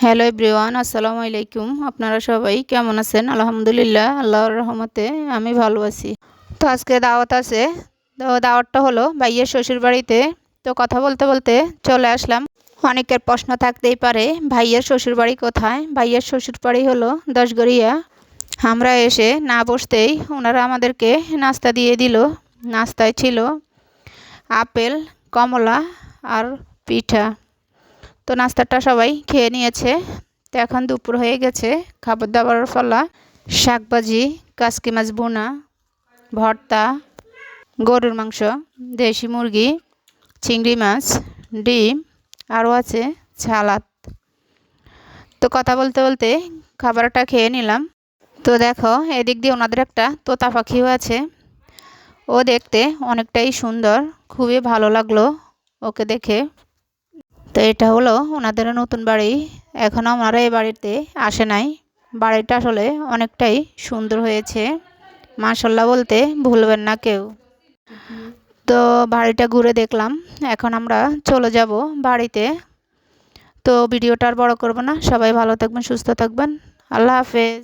Hello everyone, আসসালামু আলাইকুম। আপনারা সবাই কেমন আছেন? আলহামদুলিল্লাহ, আল্লাহর রহমতে আমি ভালো আছি। তো আজকে দাওয়াত আছে। তো দাওয়াতটা হলো ভাইয়ের শ্বশুর বাড়িতে। তো কথা বলতে বলতে চলে আসলাম। অনেকের প্রশ্ন থাকতেই পারে, ভাইয়ের শ্বশুর বাড়ি কোথায়? ভাইয়ের শ্বশুর বাড়ি হলো দশগড়িয়া। আমরা এসে না বসতেই ওনারা আমাদেরকে নাস্তা দিয়ে দিল। নাস্তায় ছিল আপেল, কমলা আর পিঠা। তো নাস্তাটা সবাই খেয়ে নিয়েছে। তো এখন দুপুর হয়ে গেছে, খাবার দাবারের পালা। শাকভাজি, কাসকি মাছ ভুনা, ভর্তা, গরুর মাংস, দেশি মুরগি, চিংড়ি মাছ, ডিম, আরও আছে সালাদ। তো কথা বলতে বলতে খাবারটা খেয়ে নিলাম। তো দেখো, এদিক দিয়ে ওনাদের একটা তোতা পাখিও আছে। ও দেখতে অনেকটাই সুন্দর, খুবই ভালো লাগলো ওকে দেখে। তো এটা হলো ওনাদের নতুন বাড়ি। এখনও ওনারা এই বাড়িতে আসে নাই। বাড়িটা আসলে অনেকটাই সুন্দর হয়েছে, মাশাল্লাহ বলতে ভুলবেন না কেউ। তো বাড়িটা ঘুরে দেখলাম, এখন আমরা চলে যাব বাড়িতে। তো ভিডিওটা আর বড় করব না, সবাই ভালো থাকবেন, সুস্থ থাকবেন। আল্লাহ হাফেজ।